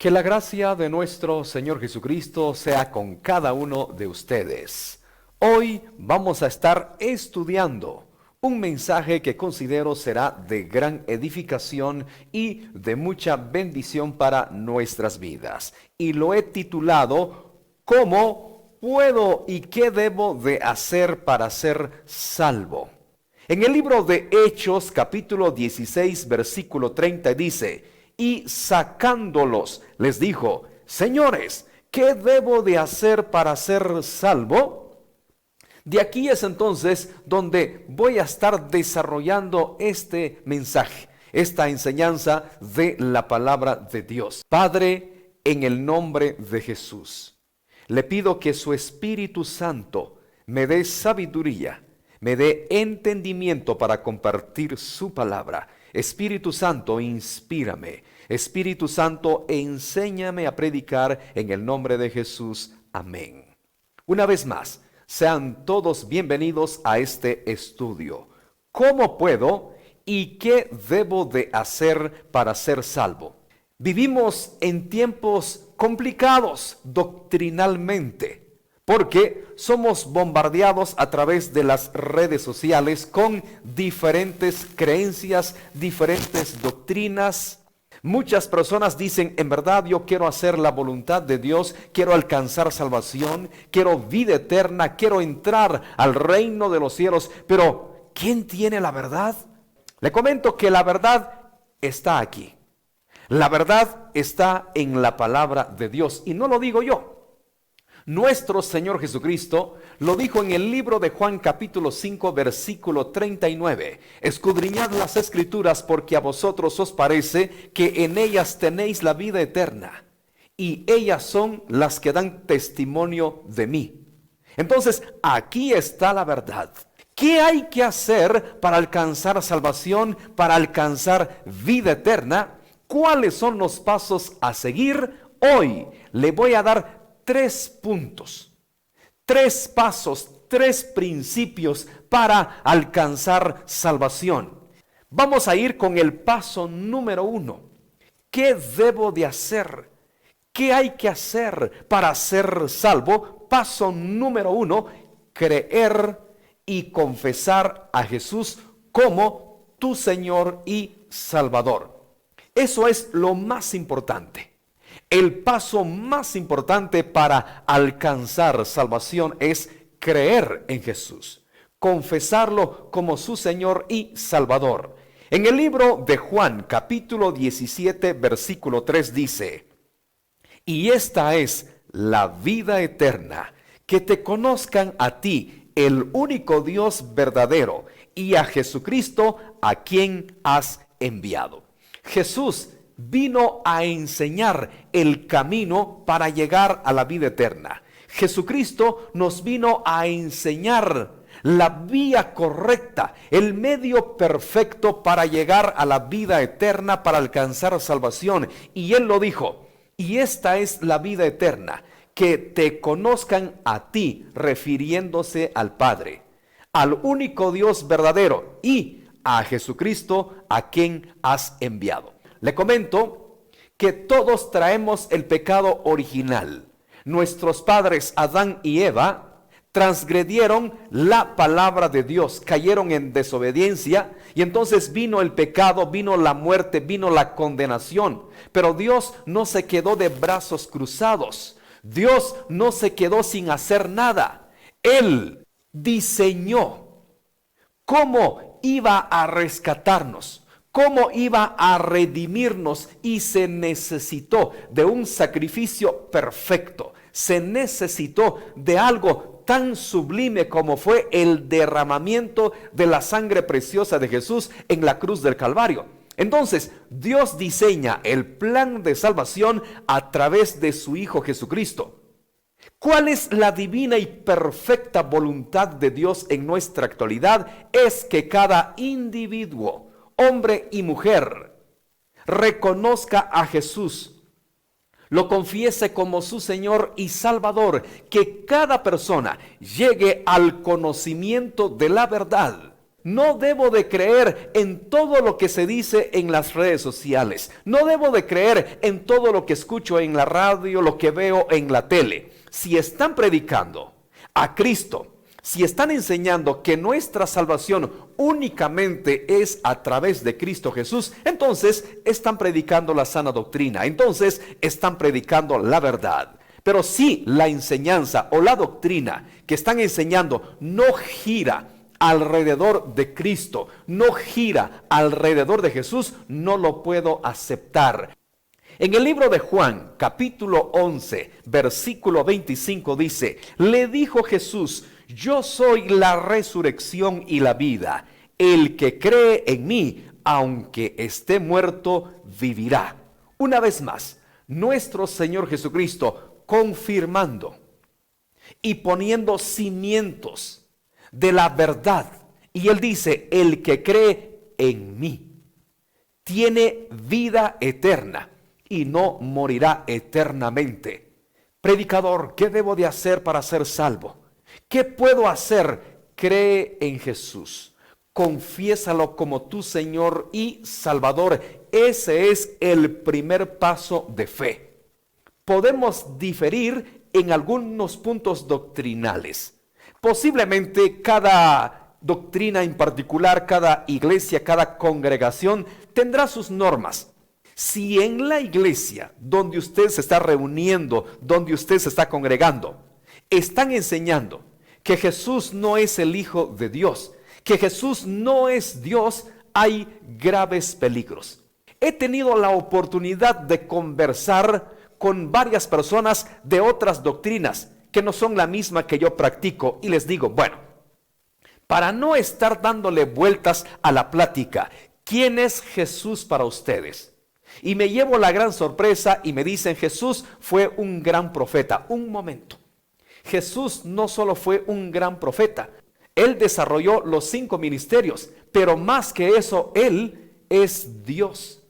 Que la gracia de nuestro Señor Jesucristo sea con cada uno de ustedes. Hoy vamos a estar estudiando un mensaje que considero será de gran edificación y de mucha bendición para nuestras vidas. Y lo he titulado ¿Cómo puedo y qué debo de hacer para ser salvo? En el libro de Hechos, capítulo 16, versículo 30 dice: y sacándolos, les dijo: señores, ¿qué debo de hacer para ser salvo? De aquí es entonces donde voy a estar desarrollando este mensaje, esta enseñanza de la palabra de Dios. Padre, en el nombre de Jesús, le pido que su Espíritu Santo me dé sabiduría, me dé entendimiento para compartir su palabra. Espíritu Santo, inspírame. Espíritu Santo, enséñame a predicar en el nombre de Jesús. Amén. Una vez más, sean todos bienvenidos a este estudio. ¿Cómo puedo y qué debo de hacer para ser salvo? Vivimos en tiempos complicados doctrinalmente, porque somos bombardeados a través de las redes sociales con diferentes creencias, diferentes doctrinas. Muchas personas dicen: en verdad yo quiero hacer la voluntad de Dios, quiero alcanzar salvación, quiero vida eterna, quiero entrar al reino de los cielos. Pero ¿quién tiene la verdad? Le comento que la verdad está aquí. La verdad está en la palabra de Dios, y no lo digo yo. Nuestro Señor Jesucristo lo dijo en el libro de Juan capítulo 5 versículo 39. Escudriñad las escrituras, porque a vosotros os parece que en ellas tenéis la vida eterna, y ellas son las que dan testimonio de mí. Entonces, aquí está la verdad. ¿Qué hay que hacer para alcanzar salvación, para alcanzar vida eterna? ¿Cuáles son los pasos a seguir? Hoy le voy a dar 3 puntos, 3 pasos, 3 principios para alcanzar salvación. Vamos a ir con el paso número 1. ¿Qué debo de hacer? ¿Qué hay que hacer para ser salvo? Paso número 1, creer y confesar a Jesús como tu Señor y Salvador. Eso es lo más importante. El paso más importante para alcanzar salvación es creer en Jesús, confesarlo como su Señor y Salvador. En el libro de Juan, capítulo 17, versículo 3 dice: y esta es la vida eterna, que te conozcan a ti, el único Dios verdadero, y a Jesucristo, a quien has enviado. Jesús vino a enseñar el camino para llegar a la vida eterna. Jesucristo nos vino a enseñar la vía correcta, el medio perfecto para llegar a la vida eterna, para alcanzar salvación. Y Él lo dijo: y esta es la vida eterna, que te conozcan a ti, refiriéndose al Padre, al único Dios verdadero, y a Jesucristo, a quien has enviado. Le comento que todos traemos el pecado original. Nuestros padres Adán y Eva transgredieron la palabra de Dios, cayeron en desobediencia, y entonces vino el pecado, vino la muerte, vino la condenación. Pero Dios no se quedó de brazos cruzados. Dios no se quedó sin hacer nada. Él diseñó cómo iba a rescatarnos, cómo iba a redimirnos, y se necesitó de un sacrificio perfecto. Se necesitó de algo tan sublime como fue el derramamiento de la sangre preciosa de Jesús en la cruz del Calvario. Entonces, Dios diseña el plan de salvación a través de su Hijo Jesucristo. ¿Cuál es la divina y perfecta voluntad de Dios en nuestra actualidad? Es que cada individuo, hombre y mujer, reconozca a Jesús, lo confiese como su Señor y Salvador, que cada persona llegue al conocimiento de la verdad. No debo de creer en todo lo que se dice en las redes sociales. No debo de creer en todo lo que escucho en la radio, lo que veo en la tele. Si están predicando a Cristo, si están enseñando que nuestra salvación únicamente es a través de Cristo Jesús, entonces están predicando la sana doctrina, entonces están predicando la verdad. Pero si la enseñanza o la doctrina que están enseñando no gira alrededor de Cristo, no gira alrededor de Jesús, no lo puedo aceptar. En el libro de Juan, capítulo 11, versículo 25 dice: le dijo Jesús: yo soy la resurrección y la vida. El que cree en mí, aunque esté muerto, vivirá. Una vez más, nuestro Señor Jesucristo confirmando y poniendo cimientos de la verdad. Y Él dice: el que cree en mí tiene vida eterna y no morirá eternamente. Predicador, ¿qué debo de hacer para ser salvo? ¿Qué puedo hacer? Cree en Jesús. Confiésalo como tu Señor y Salvador. Ese es el primer paso de fe. Podemos diferir en algunos puntos doctrinales. Posiblemente cada doctrina en particular, cada iglesia, cada congregación tendrá sus normas. Si en la iglesia donde usted se está reuniendo, donde usted se está congregando, están enseñando que Jesús no es el Hijo de Dios, que Jesús no es Dios, hay graves peligros. He tenido la oportunidad de conversar con varias personas de otras doctrinas que no son la misma que yo practico, y les digo, bueno, para no estar dándole vueltas a la plática, ¿quién es Jesús para ustedes? Y me llevo la gran sorpresa y me dicen: Jesús fue un gran profeta. Un momento. Jesús no solo fue un gran profeta, Él desarrolló los 5 ministerios, pero más que eso, Él es Dios,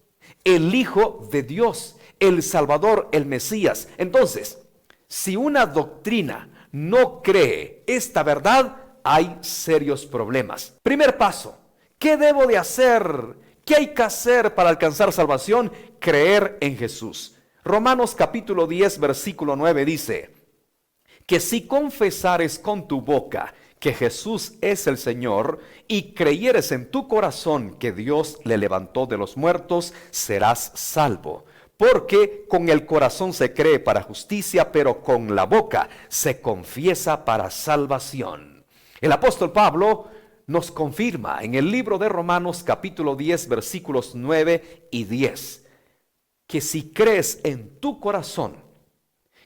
el Hijo de Dios, el Salvador, el Mesías. Entonces, si una doctrina no cree esta verdad, hay serios problemas. Primer paso, ¿qué debo de hacer? ¿Qué hay que hacer para alcanzar salvación? Creer en Jesús. Romanos capítulo 10, versículo 9 dice: que si confesares con tu boca que Jesús es el Señor y creyeres en tu corazón que Dios le levantó de los muertos, serás salvo. Porque con el corazón se cree para justicia, pero con la boca se confiesa para salvación. El apóstol Pablo nos confirma en el libro de Romanos capítulo 10 versículos 9 y 10 que si crees en tu corazón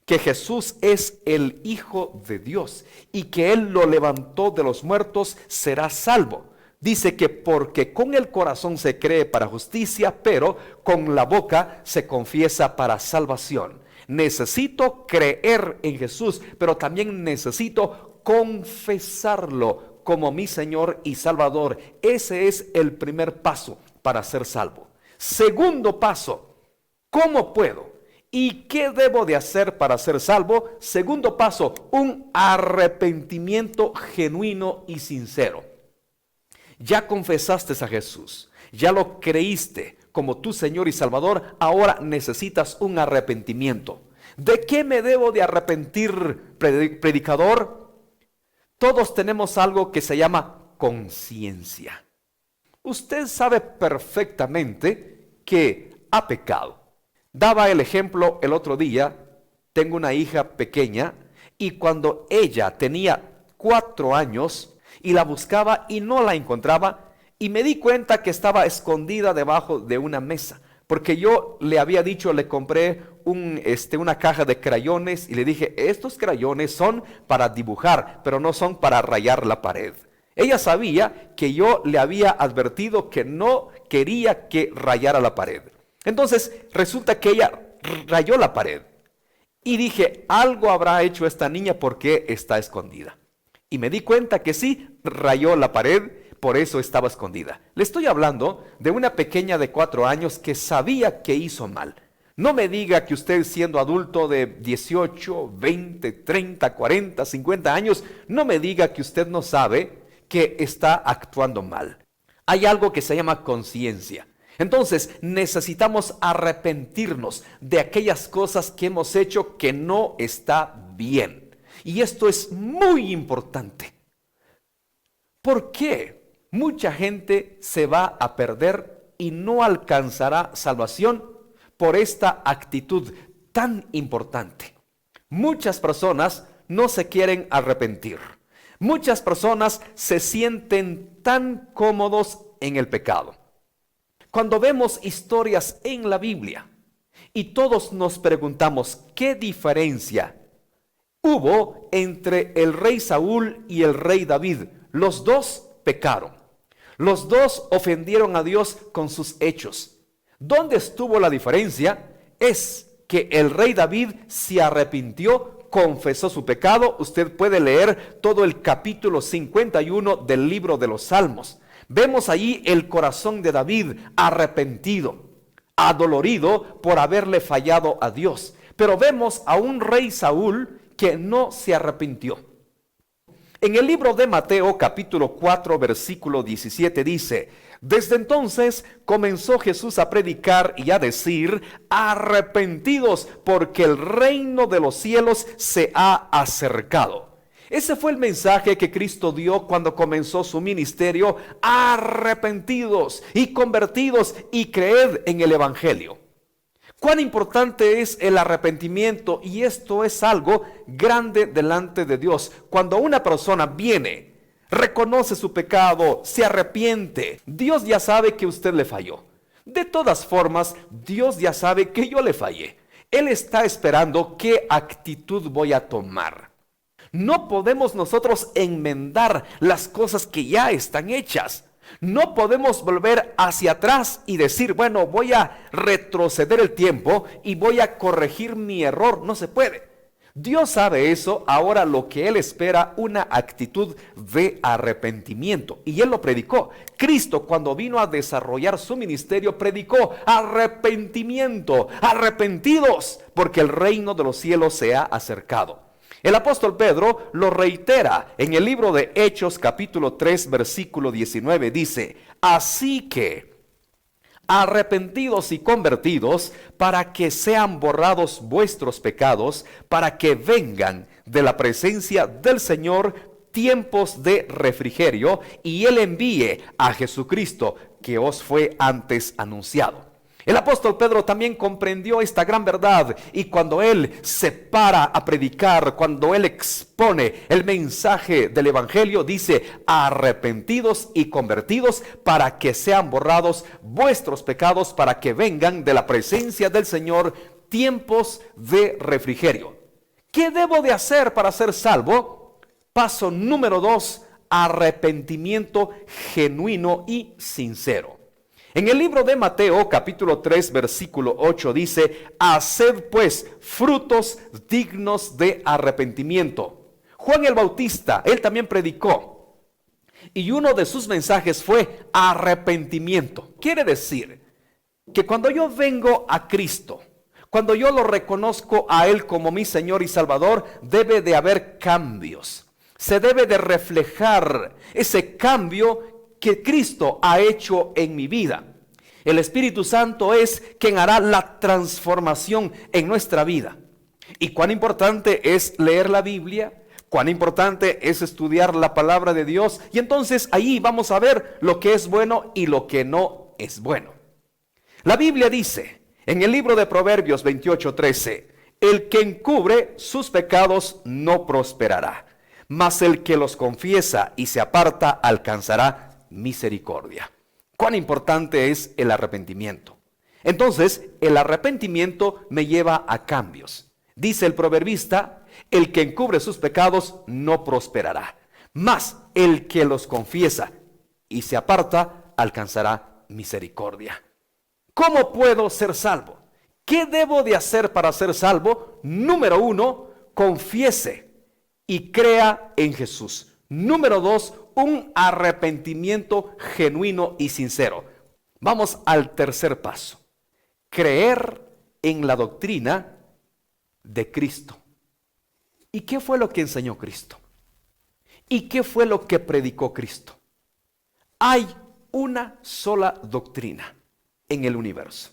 que Jesús es el Hijo de Dios y que Él lo levantó de los muertos, serás salvo. Dice que porque con el corazón se cree para justicia, pero con la boca se confiesa para salvación. Necesito creer en Jesús, pero también necesito confesarlo como mi Señor y Salvador. Ese es el primer paso para ser salvo. Segundo paso, ¿cómo puedo? ¿Y qué debo de hacer para ser salvo? Segundo paso, un arrepentimiento genuino y sincero. Ya confesaste a Jesús, ya lo creíste como tu Señor y Salvador, ahora necesitas un arrepentimiento. ¿De qué me debo de arrepentir, predicador? Todos tenemos algo que se llama conciencia. Usted sabe perfectamente que ha pecado. Daba el ejemplo el otro día, tengo una hija pequeña y cuando ella tenía 4 años y la buscaba y no la encontraba y me di cuenta que estaba escondida debajo de una mesa, porque yo le había dicho, le compré una caja de crayones y le dije, estos crayones son para dibujar, pero no son para rayar la pared. Ella sabía que yo le había advertido que no quería que rayara la pared. Entonces resulta que ella rayó la pared y dije, algo habrá hecho esta niña porque está escondida. Y me di cuenta que sí, rayó la pared, por eso estaba escondida. Le estoy hablando de una pequeña de 4 años que sabía que hizo mal. No me diga que usted, siendo adulto de 18, 20, 30, 40, 50 años, no me diga que usted no sabe que está actuando mal. Hay algo que se llama conciencia. Entonces necesitamos arrepentirnos de aquellas cosas que hemos hecho que no está bien. Y esto es muy importante. ¿Por qué mucha gente se va a perder y no alcanzará salvación por esta actitud tan importante? Muchas personas no se quieren arrepentir. Muchas personas se sienten tan cómodos en el pecado. Cuando vemos historias en la Biblia y todos nos preguntamos qué diferencia hubo entre el rey Saúl y el rey David. Los dos pecaron. Los dos ofendieron a Dios con sus hechos. ¿Dónde estuvo la diferencia? Es que el rey David se arrepintió, confesó su pecado. Usted puede leer todo el capítulo 51 del libro de los Salmos. Vemos allí el corazón de David arrepentido, adolorido por haberle fallado a Dios. Pero vemos a un rey Saúl que no se arrepintió. En el libro de Mateo capítulo 4 versículo 17 dice: desde entonces comenzó Jesús a predicar y a decir: arrepentidos, porque el reino de los cielos se ha acercado. Ese fue el mensaje que Cristo dio cuando comenzó su ministerio: arrepentidos y convertidos y creed en el Evangelio. Cuán importante es el arrepentimiento, y esto es algo grande delante de Dios. Cuando una persona viene, reconoce su pecado, se arrepiente, Dios ya sabe que usted le falló. De todas formas, Dios ya sabe que yo le fallé. Él está esperando qué actitud voy a tomar. No podemos nosotros enmendar las cosas que ya están hechas. No podemos volver hacia atrás y decir, bueno, voy a retroceder el tiempo y voy a corregir mi error. No se puede. Dios sabe eso. Ahora lo que Él espera, una actitud de arrepentimiento. Y Él lo predicó. Cristo, cuando vino a desarrollar su ministerio, predicó arrepentimiento. Arrepentidos, porque el reino de los cielos se ha acercado. El apóstol Pedro lo reitera en el libro de Hechos capítulo 3 versículo 19. Dice: así que arrepentidos y convertidos, para que sean borrados vuestros pecados, para que vengan de la presencia del Señor tiempos de refrigerio, y Él envíe a Jesucristo, que os fue antes anunciado. El apóstol Pedro también comprendió esta gran verdad, y cuando él se para a predicar, cuando él expone el mensaje del evangelio, dice: arrepentidos y convertidos, para que sean borrados vuestros pecados, para que vengan de la presencia del Señor tiempos de refrigerio. ¿Qué debo de hacer para ser salvo? Paso número 2, arrepentimiento genuino y sincero. En el libro de Mateo capítulo 3 versículo 8 dice: haced pues frutos dignos de arrepentimiento. Juan el Bautista, él también predicó, y uno de sus mensajes fue arrepentimiento. Quiere decir que cuando yo vengo a Cristo, cuando yo lo reconozco a Él como mi Señor y Salvador, debe de haber cambios. Se debe de reflejar ese cambio que Cristo ha hecho en mi vida. El Espíritu Santo es quien hará la transformación en nuestra vida. Y cuán importante es leer la Biblia, cuán importante es estudiar la palabra de Dios. Y entonces ahí vamos a ver lo que es bueno y lo que no es bueno. La Biblia dice en el libro de Proverbios 28:13: el que encubre sus pecados no prosperará, mas el que los confiesa y se aparta alcanzará misericordia. Cuán importante es el arrepentimiento. Entonces, el arrepentimiento me lleva a cambios. Dice el proverbista: el que encubre sus pecados no prosperará, mas el que los confiesa y se aparta alcanzará misericordia. ¿Cómo puedo ser salvo? ¿Qué debo de hacer para ser salvo? Número 1, confiese y crea en Jesús. Número 2, un arrepentimiento genuino y sincero. Vamos al tercer paso: creer en la doctrina de Cristo. ¿Y qué fue lo que enseñó Cristo? ¿Y qué fue lo que predicó Cristo? Hay una sola doctrina en el universo.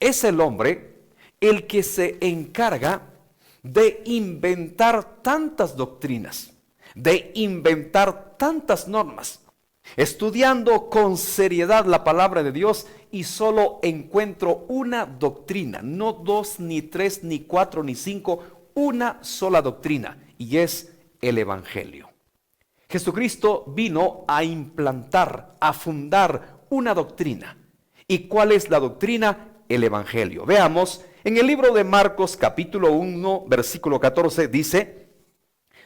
Es el hombre el que se encarga de inventar tantas doctrinas, de inventar tantas normas, estudiando con seriedad la palabra de Dios, y solo encuentro una doctrina, no 2, ni 3, ni 4, ni 5, una sola doctrina, y es el Evangelio. Jesucristo vino a implantar, a fundar una doctrina. ¿Y cuál es la doctrina? El Evangelio. Veamos, en el libro de Marcos capítulo 1, versículo 14 dice: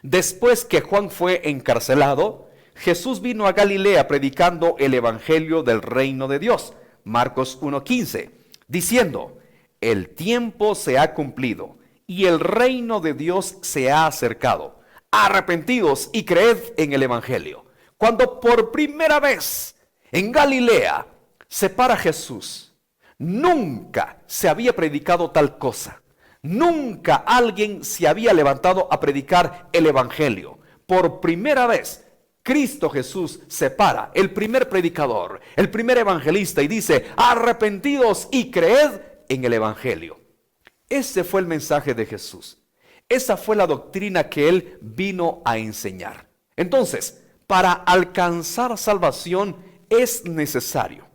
después que Juan fue encarcelado, Jesús vino a Galilea predicando el Evangelio del reino de Dios. Marcos 1:15, diciendo: el tiempo se ha cumplido y el reino de Dios se ha acercado. Arrepentidos y creed en el Evangelio. Cuando por primera vez en Galilea se para Jesús, nunca se había predicado tal cosa. Nunca alguien se había levantado a predicar el Evangelio. Por primera vez, Cristo Jesús se para, el primer predicador, el primer evangelista, y dice: arrepentidos y creed en el Evangelio. Ese fue el mensaje de Jesús. Esa fue la doctrina que Él vino a enseñar. Entonces, para alcanzar salvación es necesario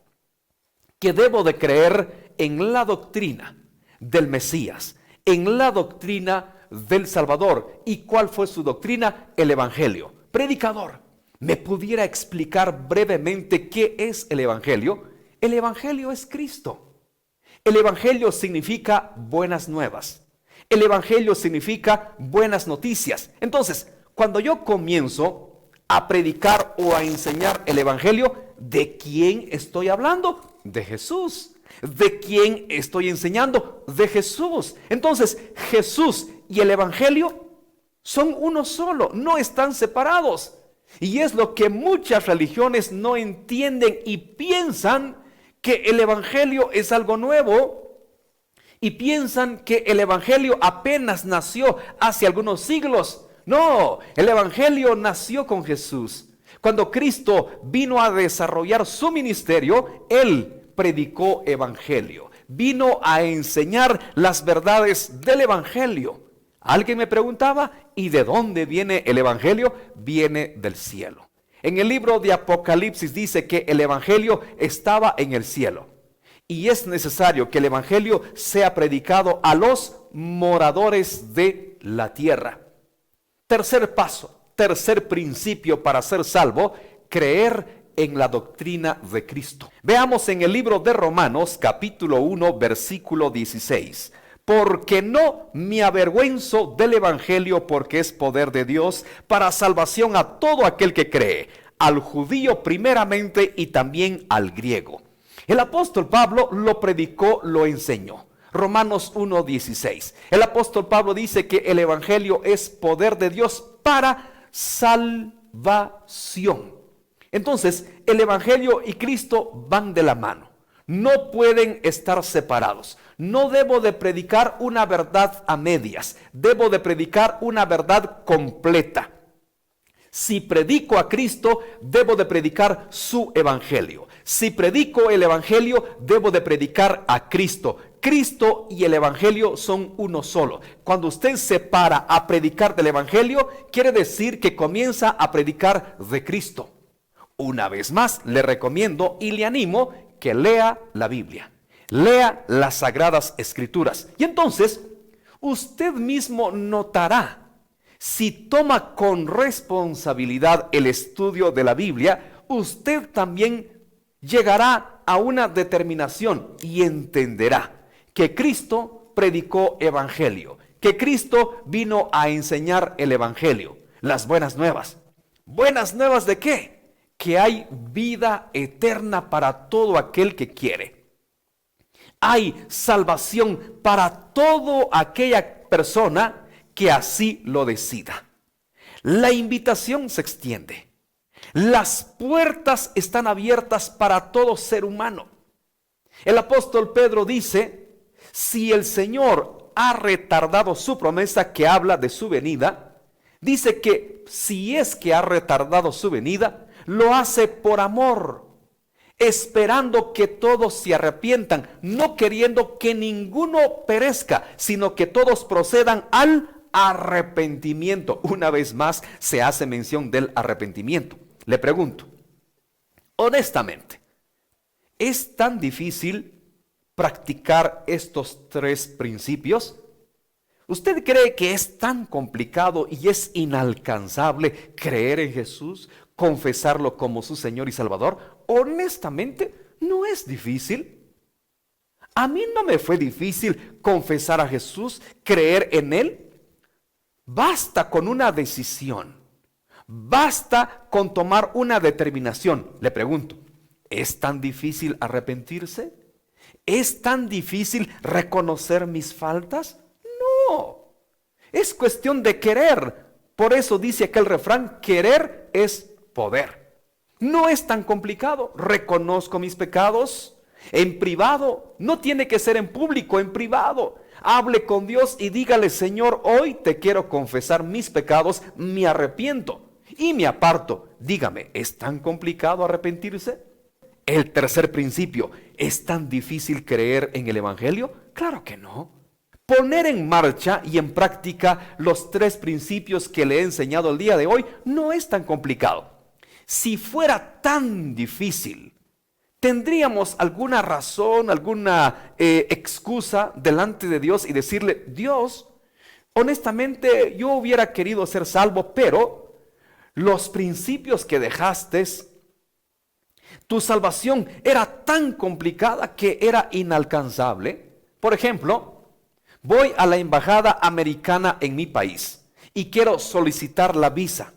que debo de creer en la doctrina del Mesías, en la doctrina del Salvador. ¿Y cuál fue su doctrina? El Evangelio. Predicador, ¿me pudiera explicar brevemente qué es el Evangelio? El Evangelio es Cristo. El Evangelio significa buenas nuevas. El Evangelio significa buenas noticias. Entonces, cuando yo comienzo a predicar o a enseñar el Evangelio, ¿de quién estoy hablando? De Jesús. ¿De quién estoy enseñando? De Jesús. Entonces, Jesús y el Evangelio son uno solo, no están separados. Y es lo que muchas religiones no entienden y piensan que el Evangelio es algo nuevo. Y piensan que el Evangelio apenas nació hace algunos siglos. No, el Evangelio nació con Jesús. Cuando Cristo vino a desarrollar su ministerio, Él predicó Evangelio. Vino a enseñar las verdades del Evangelio. Alguien me preguntaba: ¿y de dónde viene el Evangelio? Viene del cielo. En el libro de Apocalipsis dice que el Evangelio estaba en el cielo. Y es necesario que el Evangelio sea predicado a los moradores de la tierra. Tercer paso, tercer principio para ser salvo: creer en la doctrina de Cristo. Veamos en el libro de Romanos capítulo 1 versículo 16. Porque no me avergüenzo del Evangelio, porque es poder de Dios para salvación a todo aquel que cree, al judío primeramente y también al griego. El apóstol Pablo lo predicó, lo enseñó. Romanos 1:16. El apóstol Pablo dice que el Evangelio es poder de Dios para salvación. Entonces, el Evangelio y Cristo van de la mano. No pueden estar separados. No debo de predicar una verdad a medias. Debo de predicar una verdad completa. Si predico a Cristo, debo de predicar su Evangelio. Si predico el Evangelio, debo de predicar a Cristo. Cristo y el Evangelio son uno solo. Cuando usted se para a predicar del Evangelio, quiere decir que comienza a predicar de Cristo. Una vez más, le recomiendo y le animo que lea la Biblia. Lea las Sagradas Escrituras. Y entonces, usted mismo notará, si toma con responsabilidad el estudio de la Biblia, usted también llegará a una determinación y entenderá que Cristo predicó Evangelio, que Cristo vino a enseñar el Evangelio, las buenas nuevas. ¿Buenas nuevas de qué? Que hay vida eterna para todo aquel que quiere. Hay salvación para toda aquella persona que así lo decida. La invitación se extiende. Las puertas están abiertas para todo ser humano. El apóstol Pedro dice: si el Señor ha retardado su promesa, que habla de su venida, Dice que si es que ha retardado su venida, lo hace por amor, esperando que todos se arrepientan, no queriendo que ninguno perezca, sino que todos procedan al arrepentimiento. Una vez más se hace mención del arrepentimiento. Le pregunto, honestamente, ¿es tan difícil practicar estos tres principios? ¿Usted cree que es tan complicado y es inalcanzable creer en Jesús, confesarlo como su Señor y Salvador? Honestamente, no es difícil. A mí no me fue difícil confesar a Jesús, creer en Él. Basta con una decisión. Basta con tomar una determinación. Le pregunto, ¿es tan difícil arrepentirse? ¿Es tan difícil reconocer mis faltas? No, es cuestión de querer. Por eso dice aquel refrán, querer es poder. No es tan complicado. Reconozco mis pecados en privado. No tiene que ser en público, en privado. Hable con Dios y dígale, Señor, hoy te quiero confesar mis pecados, me arrepiento y me aparto. Dígame, ¿es tan complicado arrepentirse? El tercer principio, ¿es tan difícil creer en el Evangelio? Claro que no. Poner en marcha y en práctica los tres principios que le he enseñado el día de hoy no es tan complicado. Si fuera tan difícil, ¿tendríamos alguna razón, alguna excusa delante de Dios y decirle, Dios, honestamente yo hubiera querido ser salvo, pero los principios que dejaste, tu salvación era tan complicada que era inalcanzable? Por ejemplo, voy a la embajada americana en mi país y quiero solicitar la visa.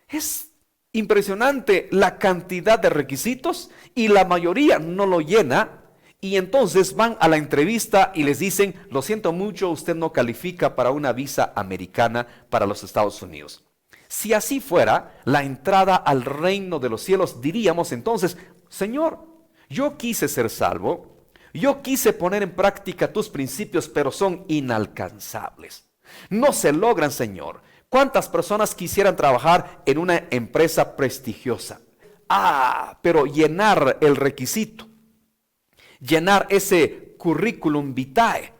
Es impresionante la cantidad de requisitos y la mayoría no lo llena. Y entonces van a la entrevista y les dicen, lo siento mucho, usted no califica para una visa americana para los Estados Unidos. Si así fuera, la entrada al reino de los cielos, diríamos entonces, Señor, yo quise ser salvo, yo quise poner en práctica tus principios, pero son inalcanzables. No se logran, Señor. ¿Cuántas personas quisieran trabajar en una empresa prestigiosa? Pero llenar el requisito, llenar ese currículum vitae,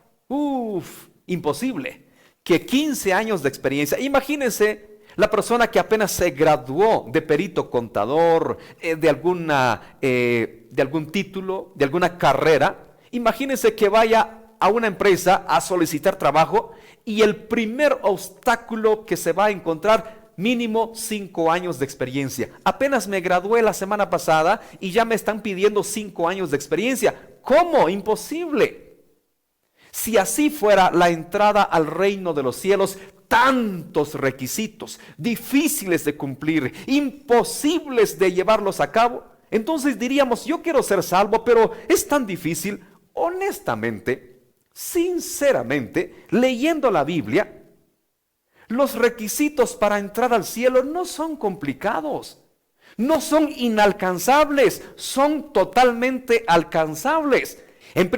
imposible. Que 15 años de experiencia, imagínense la persona que apenas se graduó de perito contador, de algún título, de alguna carrera. Imagínense que vaya a una empresa a solicitar trabajo y el primer obstáculo que se va a encontrar, mínimo 5 años de experiencia. Apenas me gradué la semana pasada y ya me están pidiendo 5 años de experiencia. ¿Cómo? Imposible. Si así fuera la entrada al reino de los cielos, tantos requisitos, difíciles de cumplir, imposibles de llevarlos a cabo, entonces diríamos, yo quiero ser salvo, pero es tan difícil. Honestamente, sinceramente, leyendo la Biblia, los requisitos para entrar al cielo no son complicados, no son inalcanzables, son totalmente alcanzables. En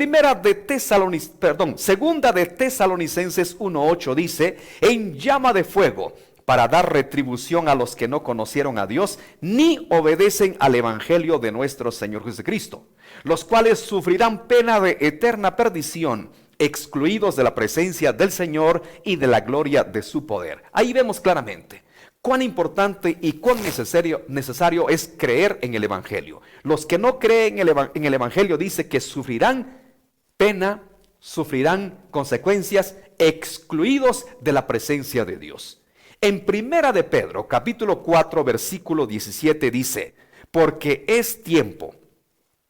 segunda de Tesalonicenses 1:8 dice, en llama de fuego, para dar retribución a los que no conocieron a Dios, ni obedecen al evangelio de nuestro Señor Jesucristo, los cuales sufrirán pena de eterna perdición, excluidos de la presencia del Señor y de la gloria de su poder. Ahí vemos claramente cuán importante y cuán necesario es creer en el Evangelio. Los que no creen en el Evangelio dice que sufrirán pena, sufrirán consecuencias, excluidos de la presencia de Dios. En Primera de Pedro, capítulo 4, versículo 17 dice, porque es tiempo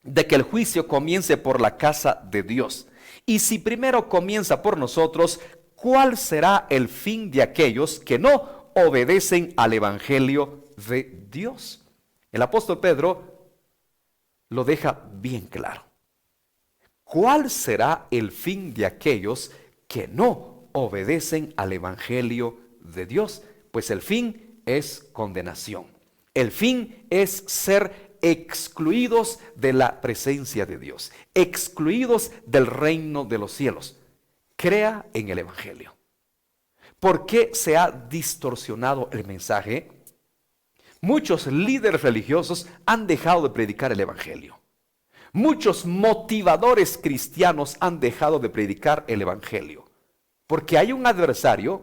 de que el juicio comience por la casa de Dios. Y si primero comienza por nosotros, ¿cuál será el fin de aquellos que no obedecen al evangelio de Dios? El apóstol Pedro lo deja bien claro. ¿Cuál será el fin de aquellos que no obedecen al evangelio de Dios? Pues el fin es condenación. El fin es ser excluidos de la presencia de Dios, excluidos del reino de los cielos. Crea en el evangelio. ¿Por qué se ha distorsionado el mensaje? Muchos líderes religiosos han dejado de predicar el evangelio. Muchos motivadores cristianos han dejado de predicar el evangelio. Porque hay un adversario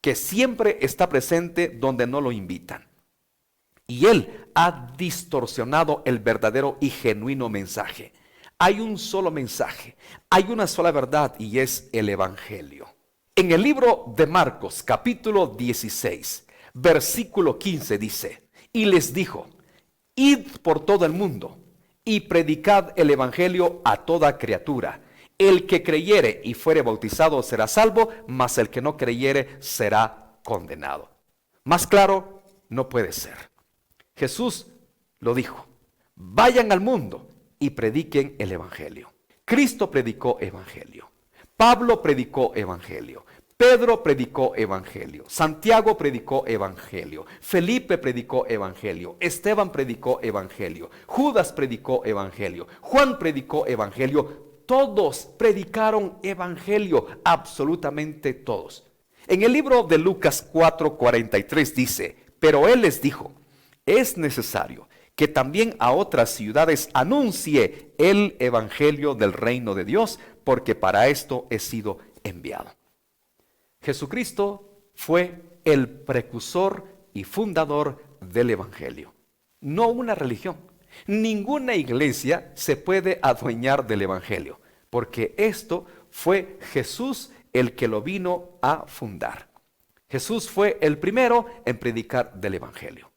que siempre está presente donde no lo invitan. Y él ha distorsionado el verdadero y genuino mensaje. Hay un solo mensaje, hay una sola verdad y es el evangelio. En el libro de Marcos, capítulo 16, versículo 15 dice: y les dijo: id por todo el mundo y predicad el evangelio a toda criatura. El que creyere y fuere bautizado será salvo, mas el que no creyere será condenado. Más claro no puede ser. Jesús lo dijo: vayan al mundo y prediquen el evangelio. Cristo predicó evangelio. Pablo predicó evangelio. Pedro predicó evangelio. Santiago predicó evangelio. Felipe predicó evangelio. Esteban predicó evangelio. Judas predicó evangelio. Juan predicó evangelio. Todos predicaron evangelio, absolutamente todos. En el libro de Lucas 4:43 dice: pero él les dijo: es necesario que también a otras ciudades anuncie el evangelio del reino de Dios, porque para esto he sido enviado. Jesucristo fue el precursor y fundador del evangelio, no una religión. Ninguna iglesia se puede adueñar del evangelio, porque esto fue Jesús el que lo vino a fundar. Jesús fue el primero en predicar del evangelio.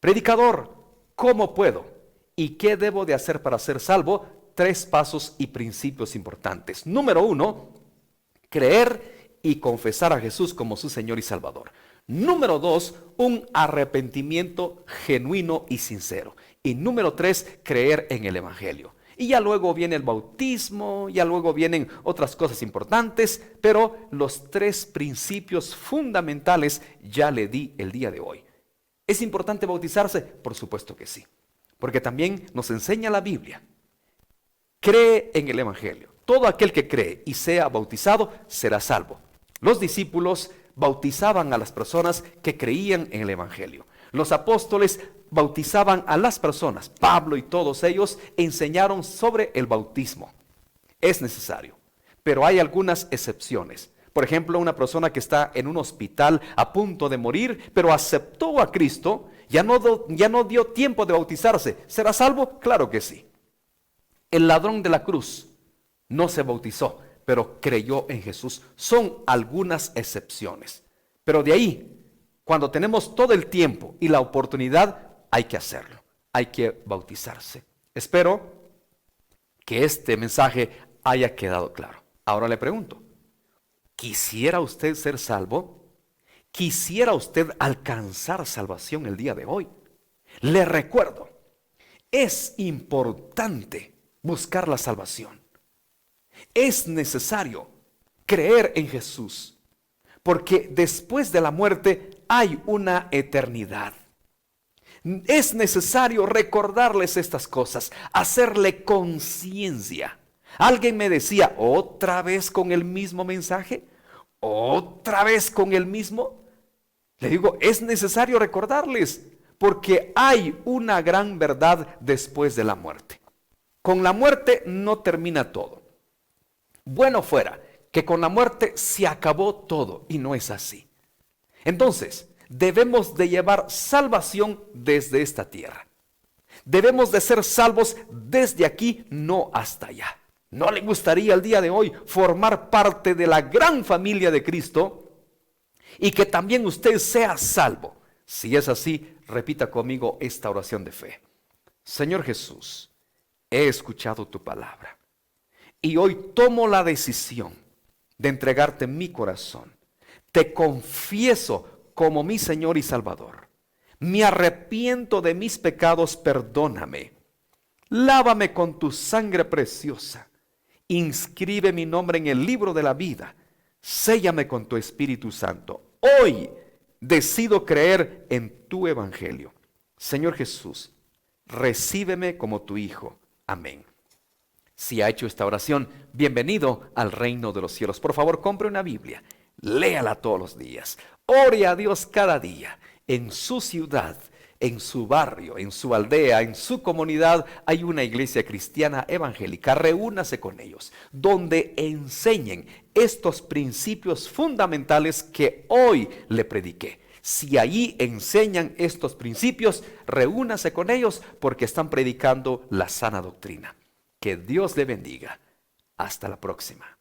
Predicador, ¿cómo puedo? ¿Y qué debo de hacer para ser salvo? 3 pasos y principios importantes. Número 1, creer y confesar a Jesús como su Señor y Salvador. Número 2, un arrepentimiento genuino y sincero. Y número 3, creer en el evangelio. Y ya luego viene el bautismo, ya luego vienen otras cosas importantes, pero los 3 principios fundamentales ya le di el día de hoy. ¿Es importante bautizarse? Por supuesto que sí, porque también nos enseña la Biblia. Cree en el evangelio. Todo aquel que cree y sea bautizado será salvo. Los discípulos bautizaban a las personas que creían en el evangelio. Los apóstoles bautizaban a las personas. Pablo y todos ellos enseñaron sobre el bautismo. Es necesario, pero hay algunas excepciones. Por ejemplo, una persona que está en un hospital a punto de morir, pero aceptó a Cristo, ya no dio tiempo de bautizarse. ¿Será salvo? Claro que sí. El ladrón de la cruz no se bautizó, pero creyó en Jesús. Son algunas excepciones. Pero de ahí, cuando tenemos todo el tiempo y la oportunidad, hay que hacerlo. Hay que bautizarse. Espero que este mensaje haya quedado claro. Ahora le pregunto: ¿quisiera usted ser salvo? ¿Quisiera usted alcanzar salvación el día de hoy? Le recuerdo, es importante buscar la salvación. Es necesario creer en Jesús, porque después de la muerte hay una eternidad. Es necesario recordarles estas cosas, hacerle conciencia. Alguien me decía: ¿otra vez con el mismo mensaje? ¿Otra vez con el mismo? Le digo, es necesario recordarles, porque hay una gran verdad después de la muerte. Con la muerte no termina todo. Bueno fuera que con la muerte se acabó todo, y no es así. Entonces, debemos de llevar salvación desde esta tierra. Debemos de ser salvos desde aquí, no hasta allá. ¿No le gustaría el día de hoy formar parte de la gran familia de Cristo y que también usted sea salvo? Si es así, repita conmigo esta oración de fe. Señor Jesús, he escuchado tu palabra y hoy tomo la decisión de entregarte mi corazón. Te confieso como mi Señor y Salvador. Me arrepiento de mis pecados, perdóname. Lávame con tu sangre preciosa. Inscribe mi nombre en el libro de la vida. Séllame con tu Espíritu Santo. Hoy decido creer en tu evangelio. Señor Jesús, recíbeme como tu Hijo. Amén. Si ha hecho esta oración, bienvenido al reino de los cielos. Por favor, compre una Biblia. Léala todos los días. Ore a Dios cada día. En su ciudad, en su barrio, en su aldea, en su comunidad, hay una iglesia cristiana evangélica. Reúnase con ellos, donde enseñen estos principios fundamentales que hoy le prediqué. Si allí enseñan estos principios, reúnase con ellos porque están predicando la sana doctrina. Que Dios le bendiga. Hasta la próxima.